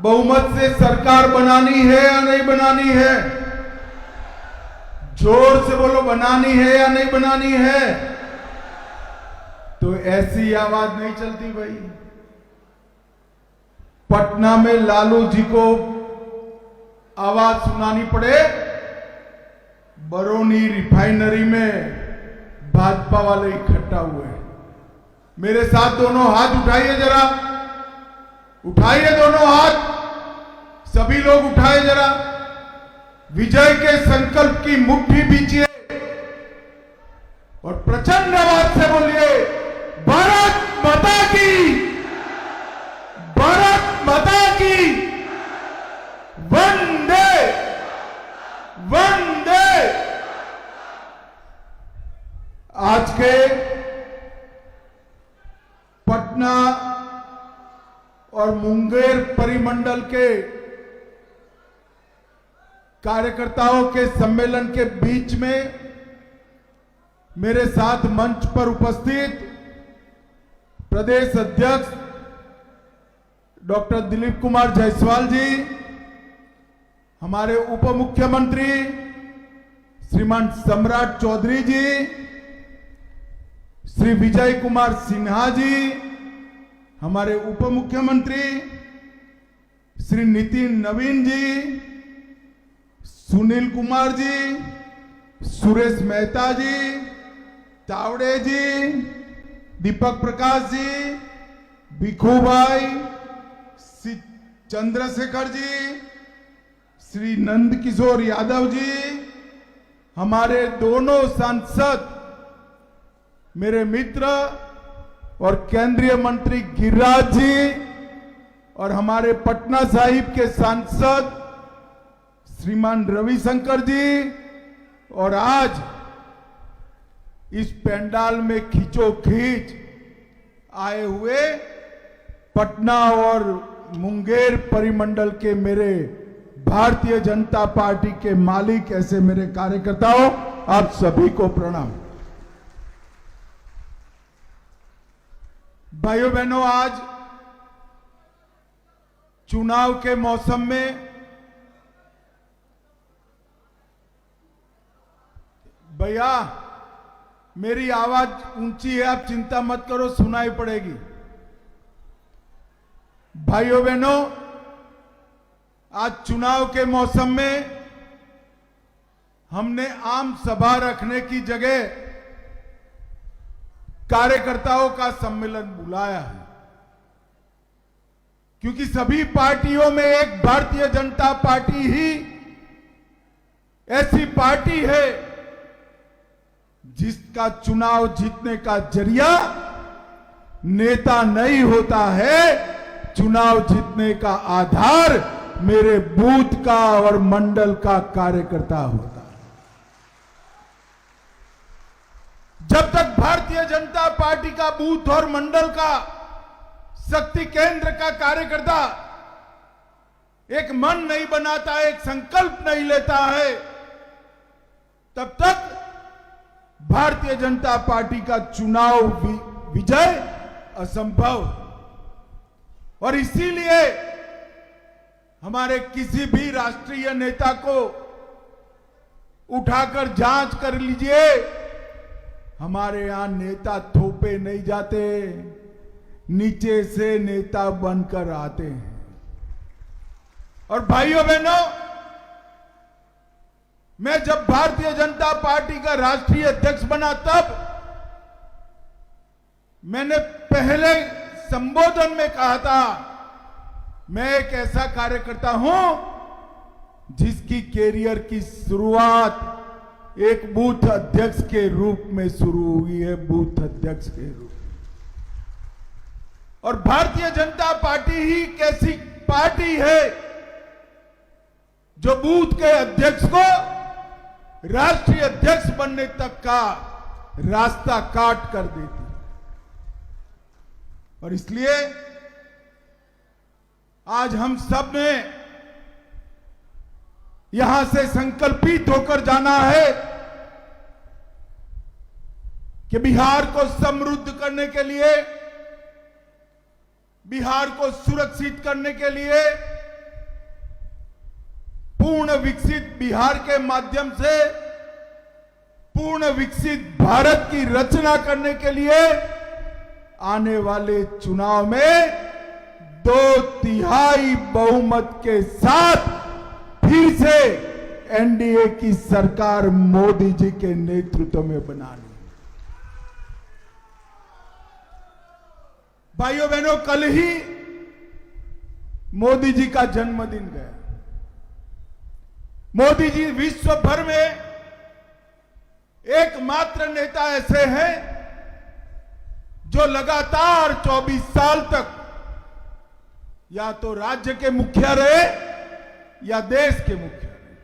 बहुमत से सरकार बनानी है या नहीं बनानी है? जोर से बोलो, बनानी है या नहीं बनानी है? तो ऐसी आवाज नहीं चलती भाई। पटना में लालू जी को आवाज सुनानी पड़े, बरौनी रिफाइनरी में भाजपा वाले इकट्ठा हुए। मेरे साथ दोनों हाथ उठाइए जरा, उठाइए दोनों हाथ, सभी लोग उठाए जरा। विजय के संकल्प की मुट्ठी बीचिए और प्रचंड आवाज से बोलिए, भारत माता की, भारत माता की, वंदे वंदे। आज के पटना और मुंगेर परिमंडल के कार्यकर्ताओं के सम्मेलन के बीच में मेरे साथ मंच पर उपस्थित प्रदेश अध्यक्ष डॉक्टर दिलीप कुमार जायसवाल जी, हमारे उप मुख्यमंत्री श्रीमान सम्राट चौधरी जी, श्री विजय कुमार सिन्हा जी, हमारे उप मुख्यमंत्री श्री नितिन नवीन जी, सुनील कुमार जी, सुरेश मेहता जी, तावड़े जी, दीपक प्रकाश जी, भिखू भाई, चंद्रशेखर जी, श्री नंद किशोर यादव जी, हमारे दोनों सांसद मेरे मित्र और केंद्रीय मंत्री गिरिराज जी और हमारे पटना साहिब के सांसद श्रीमान रविशंकर जी, और आज इस पंडाल में खींचोखींच आए हुए पटना और मुंगेर परिमंडल के मेरे भारतीय जनता पार्टी के मालिक, ऐसे मेरे कार्यकर्ताओं, आप सभी को प्रणाम। भाइयों बहनों, आज चुनाव के मौसम में भैया मेरी आवाज ऊंची है, आप चिंता मत करो, सुनाई पड़ेगी। भाइयों बहनों, आज चुनाव के मौसम में हमने आम सभा रखने की जगह कार्यकर्ताओं का सम्मेलन बुलाया है, क्योंकि सभी पार्टियों में एक भारतीय जनता पार्टी ही ऐसी पार्टी है जिसका चुनाव जीतने का जरिया नेता नहीं होता है, चुनाव जीतने का आधार मेरे बूथ का और मंडल का कार्यकर्ता होता है। जब तक भारतीय जनता पार्टी का बूथ और मंडल का शक्ति केंद्र का कार्यकर्ता एक मन नहीं बनाता, एक संकल्प नहीं लेता है, तब तक भारतीय जनता पार्टी का चुनाव विजय असंभव। और इसीलिए हमारे किसी भी राष्ट्रीय नेता को उठाकर जांच कर लीजिए, हमारे यहां नेता थोपे नहीं जाते, नीचे से नेता बनकर आते हैं। और भाइयों बहनों, मैं जब भारतीय जनता पार्टी का राष्ट्रीय अध्यक्ष बना, तब मैंने पहले संबोधन में कहा था, मैं एक ऐसा कार्यकर्ता हूं जिसकी कैरियर की शुरुआत एक बूथ अध्यक्ष के रूप में शुरू हुई है, बूथ अध्यक्ष के रूप में। और भारतीय जनता पार्टी ही एक ऐसी पार्टी है जो बूथ के अध्यक्ष को राष्ट्रीय अध्यक्ष बनने तक का रास्ता काट कर देती। और इसलिए आज हम सब ने यहां से संकल्पित होकर जाना है कि बिहार को समृद्ध करने के लिए, बिहार को सुरक्षित करने के लिए पूर्ण विकसित बिहार के माध्यम से पूर्ण विकसित भारत की रचना करने के लिए आने वाले चुनाव में 2/3 बहुमत के साथ फिर से एनडीए की सरकार मोदी जी के नेतृत्व में बनानी। भाइयों बहनों, कल ही मोदी जी का जन्मदिन गया। मोदी जी विश्व भर में एकमात्र नेता ऐसे हैं जो लगातार 24 साल तक या तो राज्य के मुखिया रहे या देश के मुखिया रहे,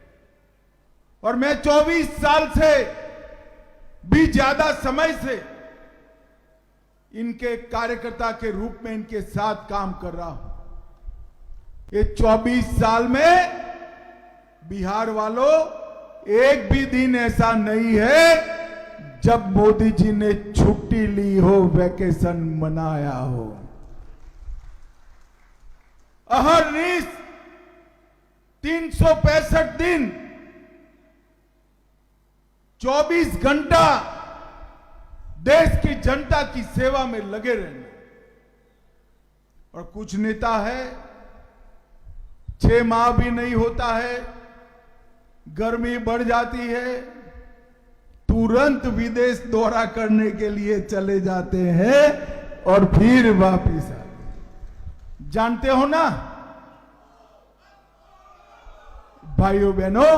और मैं 24 साल से भी ज्यादा समय से इनके कार्यकर्ता के रूप में इनके साथ काम कर रहा हूं। ये 24 साल में बिहार वालों, एक भी दिन ऐसा नहीं है जब मोदी जी ने छुट्टी ली हो, वैकेशन मनाया हो। अहरनिश 365 दिन 24 घंटा देश की जनता की सेवा में लगे रहने। और कुछ नेता है 6 माह भी नहीं होता है, गर्मी बढ़ जाती है, तुरंत विदेश दौरा करने के लिए चले जाते हैं और फिर वापिस आते। जानते हो ना भाइयों बहनों।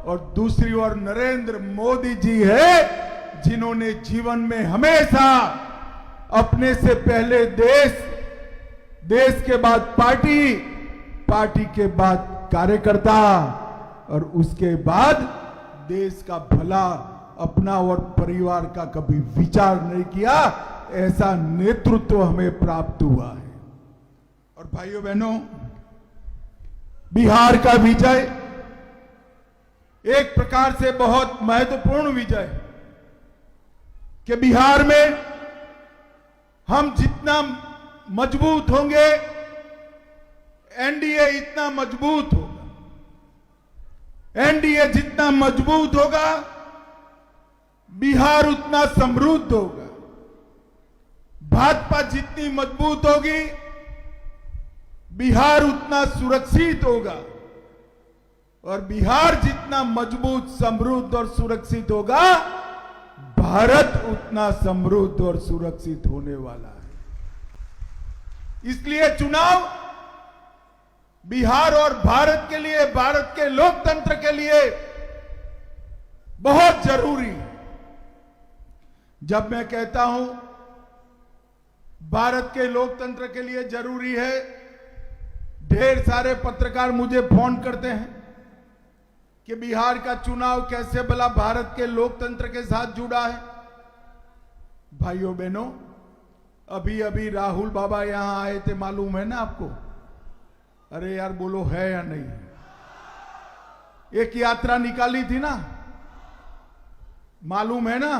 और दूसरी ओर नरेंद्र मोदी जी है जिन्होंने जीवन में हमेशा अपने से पहले देश, देश के बाद पार्टी, पार्टी के बाद कार्यकर्ता और उसके बाद देश का भला, अपना और परिवार का कभी विचार नहीं किया। ऐसा नेतृत्व हमें प्राप्त हुआ है। और भाइयों बहनों, बिहार का विजय एक प्रकार से बहुत महत्वपूर्ण विजय कि बिहार में हम जितना मजबूत होंगे, एनडीए इतना मजबूत होगा। एनडीए जितना मजबूत होगा, बिहार उतना समृद्ध होगा। भाजपा जितनी मजबूत होगी, बिहार उतना सुरक्षित होगा। और बिहार जितना मजबूत, समृद्ध और सुरक्षित होगा, भारत उतना समृद्ध और सुरक्षित होने वाला है। इसलिए चुनाव बिहार और भारत के लिए, भारत के लोकतंत्र के लिए बहुत जरूरी है। जब मैं कहता हूं भारत के लोकतंत्र के लिए जरूरी है, ढेर सारे पत्रकार मुझे फोन करते हैं कि बिहार का चुनाव कैसे भला भारत के लोकतंत्र के साथ जुड़ा है। भाइयों बहनों, अभी अभी राहुल बाबा यहां आए थे, मालूम है ना आपको? अरे यार बोलो, है या नहीं? एक यात्रा निकाली थी ना, मालूम है ना?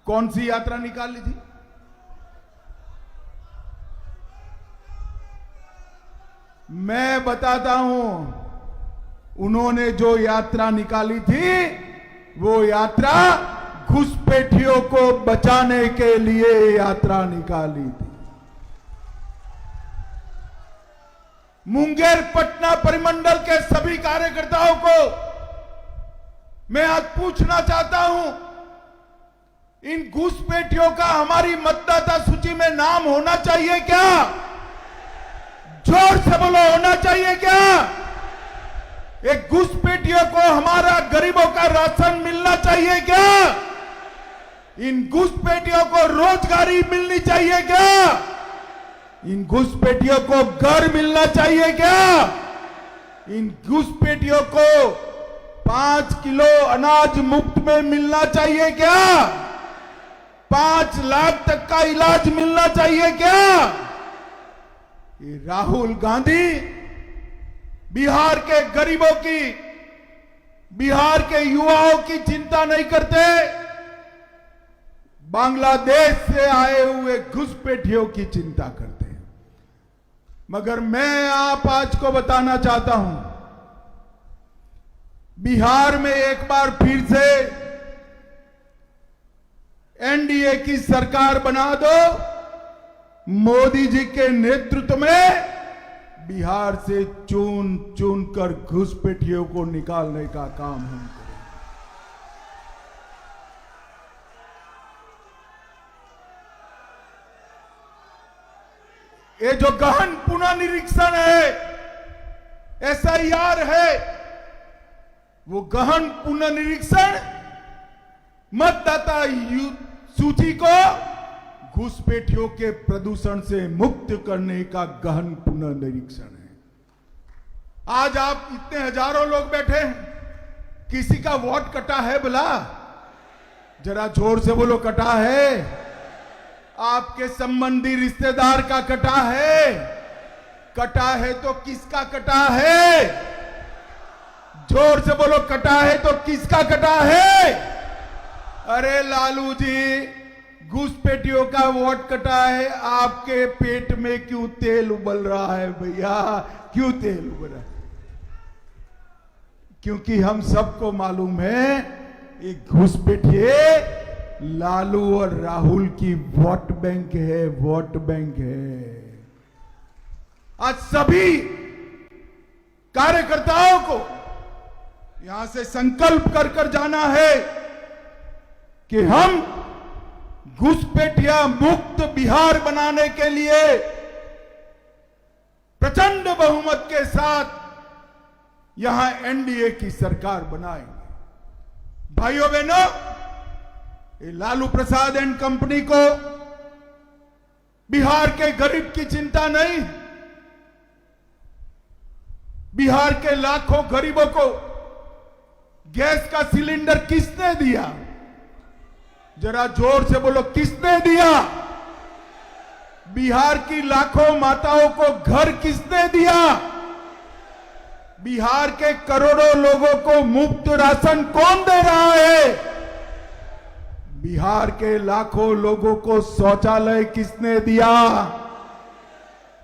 कौन सी यात्रा निकाली थी? मैं बताता हूं, उन्होंने जो यात्रा निकाली थी, वो यात्रा घुसपैठियों को बचाने के लिए यात्रा निकाली थी। मुंगेर पटना परिमंडल के सभी कार्यकर्ताओं को मैं आज पूछना चाहता हूं, इन घुसपैठियों का हमारी मतदाता सूची में नाम होना चाहिए क्या? जोर से बोलो, होना चाहिए क्या? एक घुसपैठियों को हमारा गरीबों का राशन मिलना चाहिए क्या? इन घुसपैठियों को रोजगारी मिलनी चाहिए क्या? इन घुसपैठियों को घर मिलना चाहिए क्या? इन घुसपैठियों को 5 किलो अनाज मुफ्त में मिलना चाहिए क्या? 5 लाख तक का इलाज मिलना चाहिए क्या? ये राहुल गांधी बिहार के गरीबों की, बिहार के युवाओं की चिंता नहीं करते, बांग्लादेश से आए हुए घुसपैठियों की चिंता करते हैं। मगर मैं आप आज को बताना चाहता हूं, बिहार में एक बार फिर से एनडीए की सरकार बना दो। मोदी जी के नेतृत्व में बिहार से चुन चुन कर घुसपैठियों को निकालने का काम हम करें। ये जो गहन पुनर्निरीक्षण है, एसआईआर है, वो गहन पुनर्निरीक्षण मतदाता सूची को घुसपैठियों के प्रदूषण से मुक्त करने का गहन पुनर्निरीक्षण है। आज आप इतने हजारों लोग बैठे हैं, किसी का वोट कटा है भला? जरा जोर से बोलो, कटा है? आपके संबंधी रिश्तेदार का कटा है? कटा है तो किसका कटा है? जोर से बोलो, कटा है तो किसका कटा है? अरे लालू जी, घुसपैठियों का वोट कटा है, आपके पेट में क्यों तेल उबल रहा है भैया? क्यों तेल उबल रहा है? क्योंकि हम सबको मालूम है एक घुसपैठिए लालू और राहुल की वोट बैंक है, वोट बैंक है। आज सभी कार्यकर्ताओं को यहां से संकल्प कर कर जाना है कि हम घुसपैठिया मुक्त बिहार बनाने के लिए प्रचंड बहुमत के साथ यहां एनडीए की सरकार बनाएंगे। भाइयों बहनों, लालू प्रसाद एंड कंपनी को बिहार के गरीब की चिंता नहीं। बिहार के लाखों गरीबों को गैस का सिलेंडर किसने दिया? जरा जोर से बोलो, किसने दिया? बिहार की लाखों माताओं को घर किसने दिया? बिहार के करोड़ों लोगों को मुफ्त राशन कौन दे रहा है? बिहार के लाखों लोगों को शौचालय किसने दिया?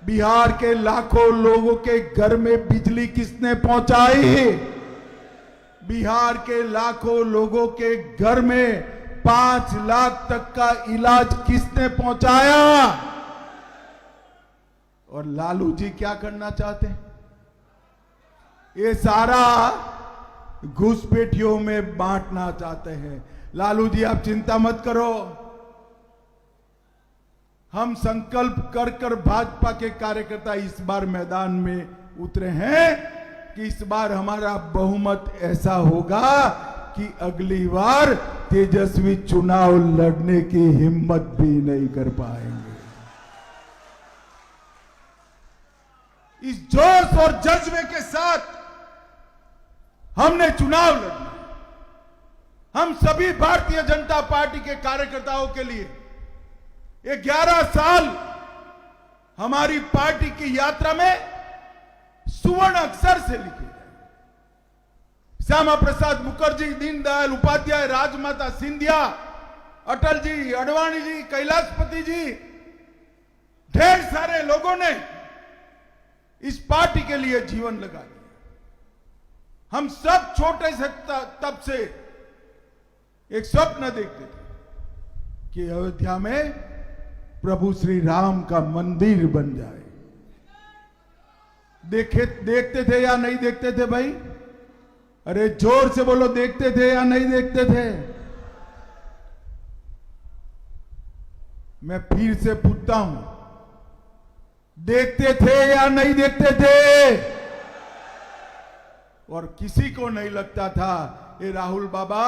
बिहार के लाखों लोगों के घर में बिजली किसने पहुंचाई? बिहार के लाखों लोगों के घर में 5 लाख तक का इलाज किसने पहुंचाया? और लालू जी क्या करना चाहते हैं? ये सारा घुसपैठियों में बांटना चाहते हैं। लालू जी, आप चिंता मत करो। हम संकल्प कर कर भाजपा के कार्यकर्ता इस बार मैदान में उतरे हैं कि इस बार हमारा बहुमत ऐसा होगा कि अगली बार तेजस्वी चुनाव लड़ने की हिम्मत भी नहीं कर पाएंगे। इस जोश और जज्बे के साथ हमने चुनाव लड़ना। हम सभी भारतीय जनता पार्टी के कार्यकर्ताओं के लिए ये 11 साल हमारी पार्टी की यात्रा में सुवर्ण अक्षर से लिखे गए। श्यामा प्रसाद मुखर्जी, दीनदयाल उपाध्याय, राजमाता सिंधिया, अटल जी, अडवाणी जी, कैलाशपति जी, ढेर सारे लोगों ने इस पार्टी के लिए जीवन लगा दिया। हम सब छोटे से तब से एक स्वप्न देखते थे कि अयोध्या में प्रभु श्री राम का मंदिर बन जाए। देखते थे या नहीं देखते थे भाई? अरे जोर से बोलो, देखते थे या नहीं देखते थे? मैं फिर से पूछता हूं, देखते थे या नहीं देखते थे? और किसी को नहीं लगता था ये राहुल बाबा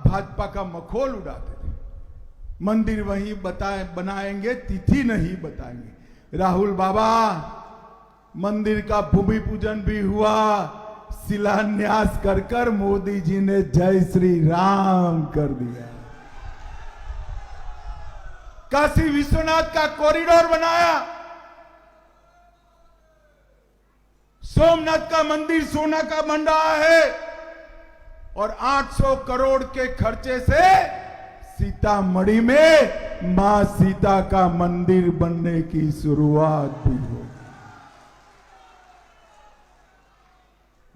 भाजपा का मखौल उड़ाते थे। मंदिर वहीं बनाएंगे, तिथि नहीं बताएंगे। राहुल बाबा, मंदिर का भूमि पूजन भी हुआ, शिलान्यास कर कर मोदी जी ने जय श्री राम कर दिया। काशी विश्वनाथ का कॉरिडोर बनाया, सोमनाथ का मंदिर सोना का बन रहा है, और 800 करोड़ के खर्चे से सीतामढ़ी में मां सीता का मंदिर बनने की शुरुआत भी होगी।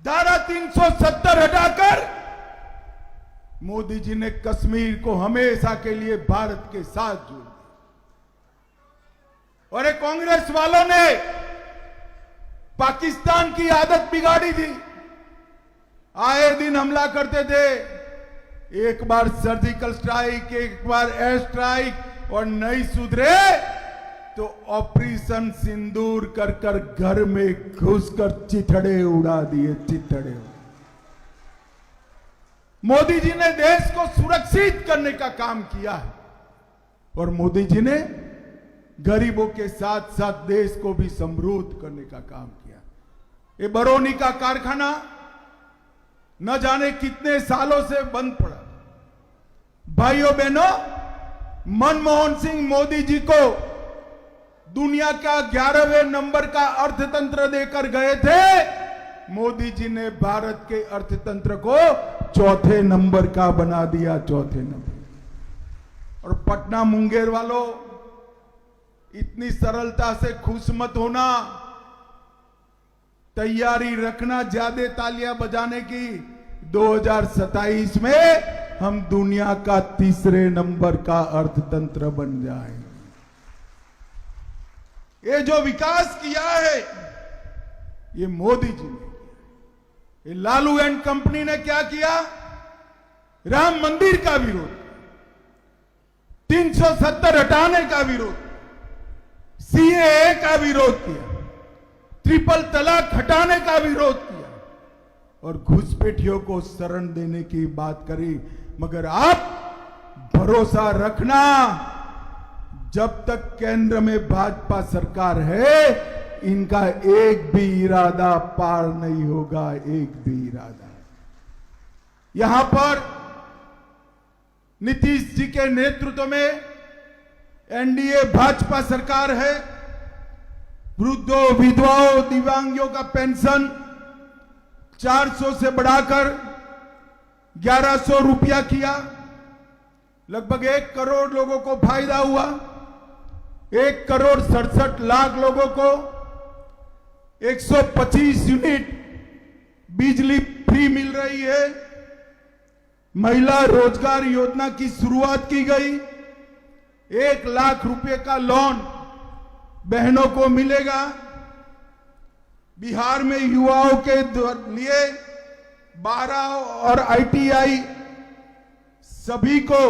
धारा 3 370 हटाकर मोदी जी ने कश्मीर को हमेशा के लिए भारत के साथ जोड़ दिया। और ये कांग्रेस वालों ने पाकिस्तान की आदत बिगाड़ी थी। आए दिन हमला करते थे, एक बार सर्जिकल स्ट्राइक, एक बार एयर स्ट्राइक, और नहीं सुधरे तो ऑपरेशन सिंदूर कर कर घर में घुसकर चिथड़े उड़ा दिए, चिथड़े। मोदी जी ने देश को सुरक्षित करने का काम किया है और मोदी जी ने गरीबों के साथ साथ देश को भी समृद्ध करने का काम किया। ये बरौनी का कारखाना न जाने कितने सालों से बंद पड़ा। भाइयों बहनों, मनमोहन सिंह मोदी जी को दुनिया का 11वें नंबर का अर्थतंत्र देकर गए थे। मोदी जी ने भारत के अर्थतंत्र को 4थे नंबर का बना दिया, 4थे नंबर। और पटना मुंगेर वालों, इतनी सरलता से खुश मत होना, तैयारी रखना ज्यादा तालियां बजाने की। 2027 में हम दुनिया का 3रे नंबर का अर्थतंत्र बन जाएंगे। ये जो विकास किया है ये मोदी जी ने किया। ये लालू एंड कंपनी ने क्या किया? राम मंदिर का विरोध, 370 हटाने का विरोध, सीएए का विरोध किया, ट्रिपल तलाक हटाने का विरोध किया और घुसपैठियों को शरण देने की बात करी। मगर आप भरोसा रखना, जब तक केंद्र में भाजपा सरकार है, इनका एक भी इरादा पार नहीं होगा, एक भी इरादा। यहां पर नीतीश जी के नेतृत्व में एनडीए भाजपा सरकार है। वृद्धों, विधवाओं, दिव्यांगों का पेंशन 400 से बढ़ाकर 1100 रुपया किया। लगभग 1 करोड़ लोगों को फायदा हुआ। 1 करोड़ 67 लाख लोगों को 125 यूनिट बिजली फ्री मिल रही है। महिला रोजगार योजना की शुरुआत की गई। 1 लाख रुपए का लोन बहनों को मिलेगा। बिहार में युवाओं के लिए 12 और आईटीआई सभी को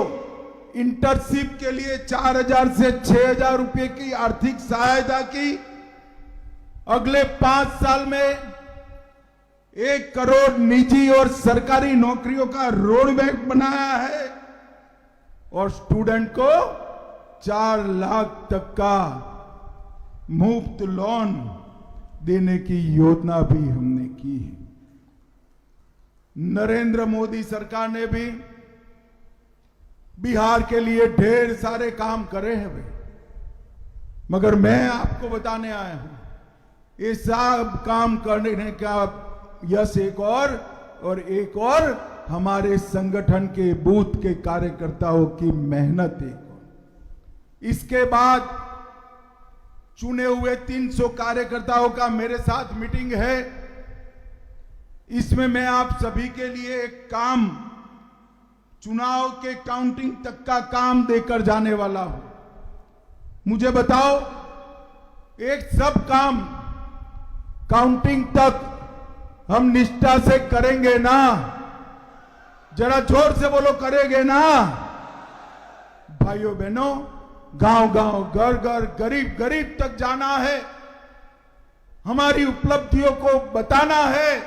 इंटर्नशिप के लिए 4000 से 6000 रुपए की आर्थिक सहायता की। अगले 5 साल में 1 करोड़ निजी और सरकारी नौकरियों का रोड मैप बनाया है और स्टूडेंट को 4 लाख तक का मुफ्त लोन देने की योजना भी हमने की है। नरेंद्र मोदी सरकार ने भी बिहार के लिए ढेर सारे काम करे हैं भाई, मगर मैं आपको बताने आया हूं ये सब काम करने का यश एक और हमारे संगठन के बूथ के कार्यकर्ताओं की मेहनत एक और। इसके बाद चुने हुए 300 कार्यकर्ताओं का मेरे साथ मीटिंग है। इसमें मैं आप सभी के लिए एक काम, चुनाव के काउंटिंग तक का काम देकर जाने वाला हूं। मुझे बताओ, एक सब काम काउंटिंग तक हम निष्ठा से करेंगे ना? जरा जोर से बोलो, करेंगे ना? भाइयों बहनों, गांव गांव, घर घर, गरीब गरीब तक जाना है, हमारी उपलब्धियों को बताना है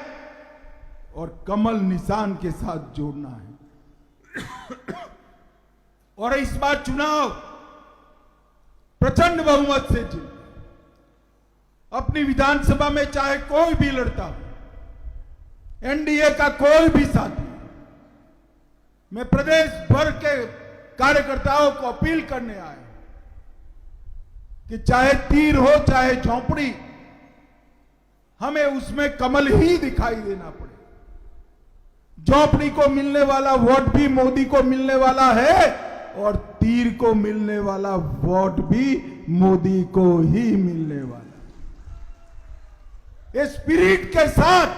और कमल निशान के साथ जोड़ना है। और इस बार चुनाव प्रचंड बहुमत से जीत, अपनी विधानसभा में चाहे कोई भी लड़ता हो, एनडीए का कोई भी साथी, मैं प्रदेश भर के कार्यकर्ताओं को अपील करने आया कि चाहे तीर हो चाहे झोंपड़ी, हमें उसमें कमल ही दिखाई देना पड़े। झोंपड़ी को मिलने वाला वोट भी मोदी को मिलने वाला है और तीर को मिलने वाला वोट भी मोदी को ही मिलने वाला। इस स्पिरिट के साथ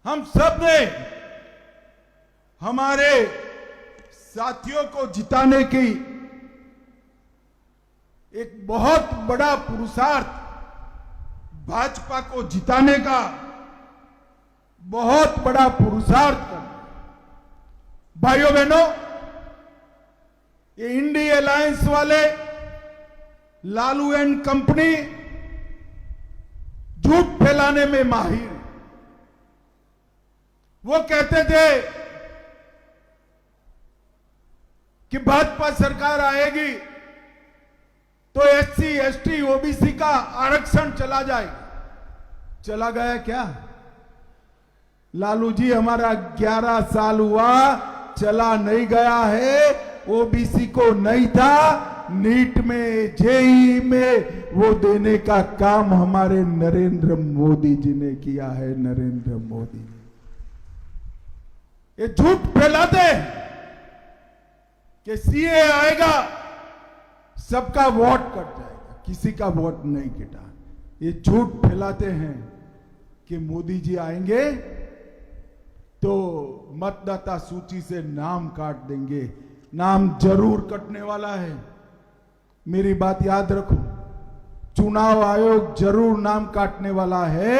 हम सब ने हमारे साथियों को जिताने की एक बहुत बड़ा पुरुषार्थ, भाजपा को जिताने का बहुत बड़ा पुरुषार्थ करना। भाइयों बहनों, ये इंडी अलायंस वाले लालू एंड कंपनी झूठ फैलाने में माहिर। वो कहते थे कि भाजपा सरकार आएगी तो एससी, एसटी, ओबीसी का आरक्षण चला जाएगा। चला गया क्या? लालू जी, हमारा 11 साल हुआ, चला नहीं गया है। ओबीसी को नहीं था, नीट में, जेई में वो देने का काम हमारे नरेंद्र मोदी जी ने किया है। नरेंद्र मोदी जी ये झूठ फैलाते हैं कि सीए आएगा, सबका वोट कट जाएगा, किसी का वोट नहीं कटा। ये झूठ फैलाते हैं कि मोदी जी आएंगे तो मतदाता सूची से नाम काट देंगे। नाम जरूर कटने वाला है, मेरी बात याद रखो। चुनाव आयोग जरूर नाम काटने वाला है,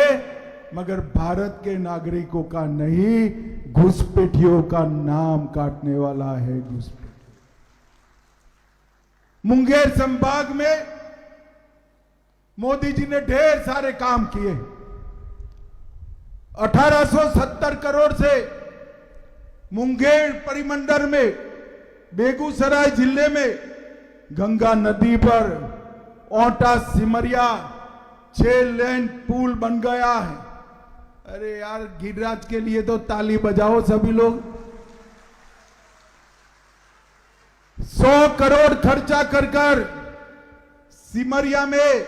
मगर भारत के नागरिकों का नहीं, घुसपैठियों का नाम काटने वाला है। घुसपैठ मुंगेर संभाग में मोदी जी ने ढेर सारे काम किए। 1870 करोड़ से मुंगेर परिमंडल में, बेगूसराय जिले में गंगा नदी पर ओटा सिमरिया 6 लेन पुल बन गया है। अरे यार, गिरिराज के लिए तो ताली बजाओ सभी लोग। 100 करोड़ खर्चा कर सिमरिया में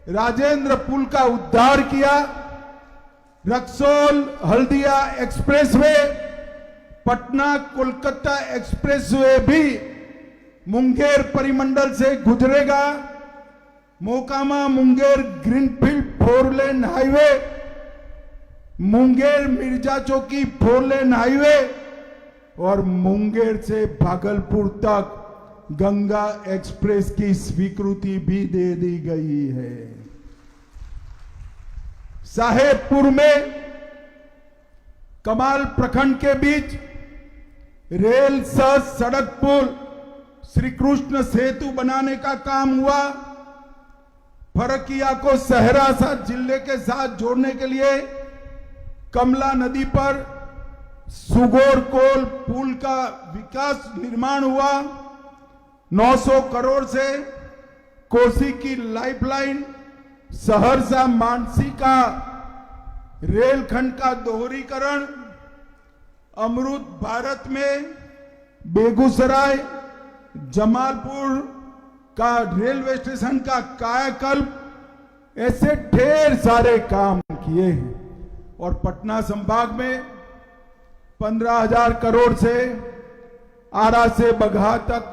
राजेंद्र पुल का उद्धार किया। रक्सौल हल्दिया एक्सप्रेसवे, पटना कोलकाता एक्सप्रेसवे भी मुंगेर परिमंडल से गुजरेगा। Mokama Munger greenfield 4 lane highway, Munger Mirza Chowki 4 lane highway और मुंगेर से भागलपुर तक गंगा एक्सप्रेस की स्वीकृति भी दे दी गई है। साहेबपुर में कमाल प्रखंड के बीच रेल सह सड़क पुल श्री कृष्ण सेतु बनाने का काम हुआ। फरकिया को सहरसा जिले के साथ जोड़ने के लिए कमला नदी पर सुगोर कोल पुल का विकास निर्माण हुआ। 900 करोड़ से कोसी की लाइफलाइन, सहरसा मानसी का रेलखंड का दोहरीकरण, अमृत भारत में बेगूसराय जमालपुर का रेलवे स्टेशन का कायाकल्प, ऐसे ढेर सारे काम किए हैं। और पटना संभाग में 15,000 करोड़ से आरा से बगहा तक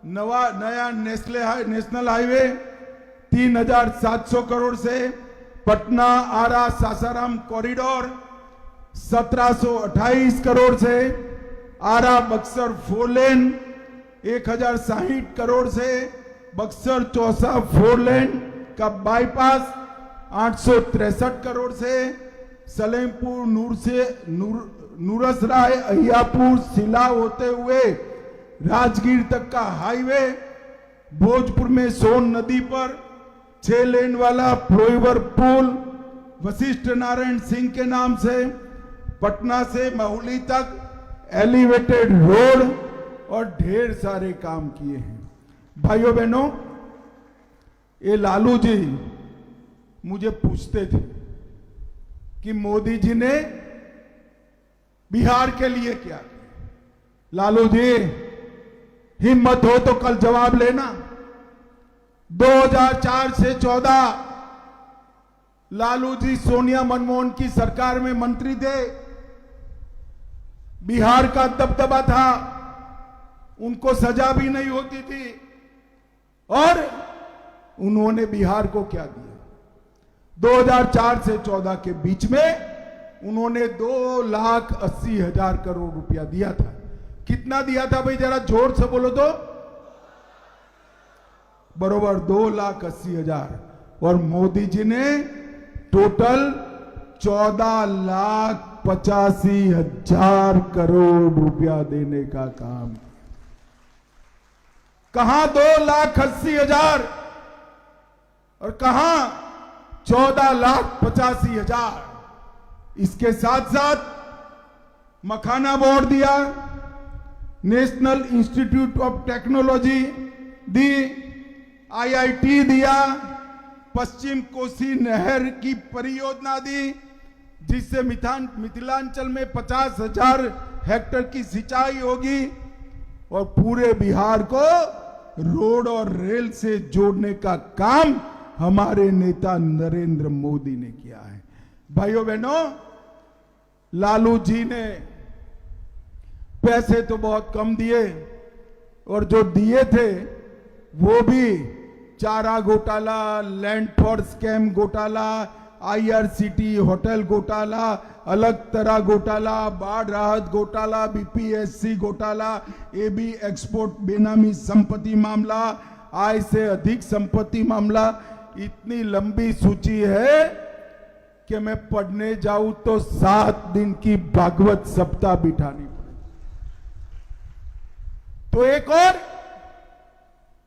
नया नेशनल हाईवे, 3,700 करोड़ से पटना आरा सासाराम कॉरिडोर, 1728 करोड़ से आरा बक्सर 4 लेन, 1,060 करोड़ से बक्सर चौसा 4 लेन का बाईपास, 863 करोड़ से सलेमपुर नूरसराय अहियापुर सिला होते हुए राजगीर तक का हाईवे, भोजपुर में सोन नदी पर 6 लेन वाला फ्लाईओवर पुल वशिष्ठ नारायण सिंह के नाम से, पटना से महौली तक एलिवेटेड रोड और ढेर सारे काम किए हैं। भाइयों बहनों, ये लालू जी मुझे पूछते थे कि मोदी जी ने बिहार के लिए क्या किया। लालू जी, हिम्मत हो तो कल जवाब लेना। 2004 से 14 लालू जी सोनिया मनमोहन की सरकार में मंत्री थे। बिहार का दबदबा था, उनको सजा भी नहीं होती थी। और उन्होंने बिहार को क्या दिया? 2004 से 14 के बीच में उन्होंने 2,80,000 करोड़ रुपया दिया था। कितना दिया था भाई, जरा जोर से बोलो तो। बरोबर 2,80,000। और मोदी जी ने टोटल 14,85,000 करोड़ रुपया देने का काम। कहां 2,80,000 और कहां 14,85,000। इसके साथ साथ मखाना बोर्ड दिया, national institute of technology the, IIT दिया, पश्चिम कोसी नहर की परियोजना दी, जिससे मिथिलांचल में 50,000 हेक्टेयर की सिंचाई होगी और पूरे बिहार को रोड और रेल से जोड़ने का काम हमारे नेता नरेंद्र मोदी ने किया है। भाइयों बहनों, लालू जी ने पैसे तो बहुत कम दिए और जो दिए थे वो भी चारा घोटाला, लैंड फॉर स्कैम घोटाला, IRCT होटल घोटाला, अलग तरह घोटाला, बाढ़ राहत घोटाला, BPSC घोटाला, AB एक्सपोर्ट बेनामी संपत्ति मामला, आय से अधिक संपत्ति मामला। इतनी लंबी सूची है कि मैं पढ़ने जाऊं तो 7 दिन की भागवत सप्ताह बिठानी पड़ेगी। तो एक और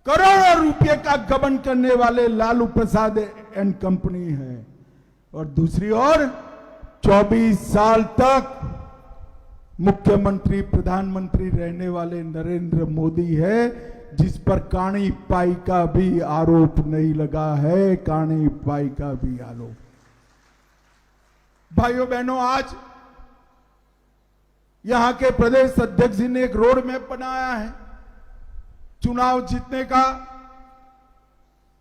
करोड़ों रुपए का गबन करने वाले लालू प्रसाद एंड कंपनी है और दूसरी ओर 24 साल तक मुख्यमंत्री प्रधानमंत्री रहने वाले नरेंद्र मोदी है, जिस पर काणी पाई का भी आरोप नहीं लगा है। काणी पाई का भी आरोप। भाइयों बहनों, आज यहां के प्रदेश अध्यक्ष जी ने एक रोड मैप बनाया है चुनाव जीतने का।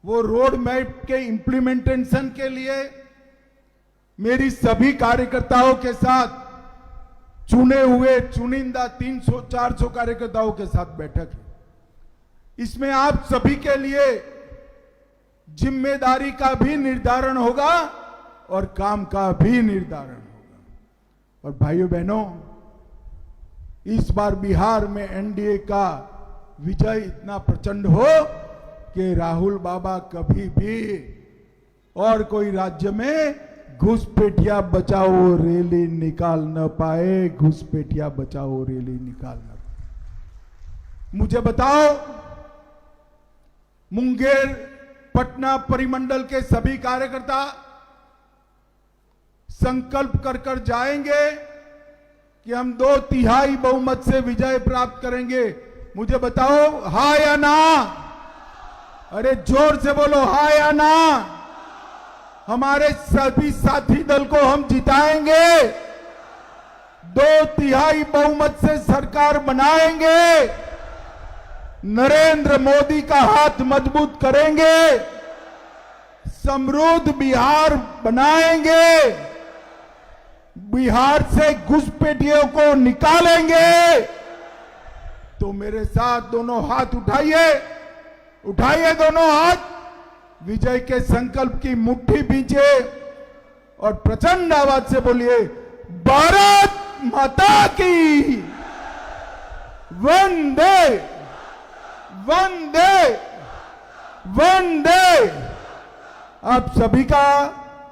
वो रोड मैप के इंप्लीमेंटेशन के लिए मेरी सभी कार्यकर्ताओं के साथ, चुने हुए चुनिंदा 300-400 कार्यकर्ताओं के साथ बैठक है। इसमें आप सभी के लिए जिम्मेदारी का भी निर्धारण होगा और काम का भी निर्धारण होगा। और भाइयों बहनों, इस बार बिहार में NDA का विजय इतना प्रचंड हो कि राहुल बाबा कभी भी और कोई राज्य में घुसपैठिया बचाओ रैली निकाल न पाए। घुसपैठिया बचाओ रैली निकाल न पाए। मुझे बताओ, मुंगेर पटना परिमंडल के सभी कार्यकर्ता संकल्प कर जाएंगे कि हम 2/3 बहुमत से विजय प्राप्त करेंगे। मुझे बताओ, हाँ या ना? अरे जोर से बोलो, हाँ या ना? हमारे सभी साथी दल को हम जिताएंगे, 2/3 बहुमत से सरकार बनाएंगे, नरेंद्र मोदी का हाथ मजबूत करेंगे, समृद्ध बिहार बनाएंगे, बिहार से घुसपैठियों को निकालेंगे। तो मेरे साथ दोनों हाथ उठाइए, उठाइए दोनों हाथ, विजय के संकल्प की मुट्ठी भींचे और प्रचंड आवाज से बोलिए, भारत माता की वंदे वंदे वंदे। आप सभी का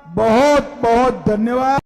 बहुत बहुत धन्यवाद।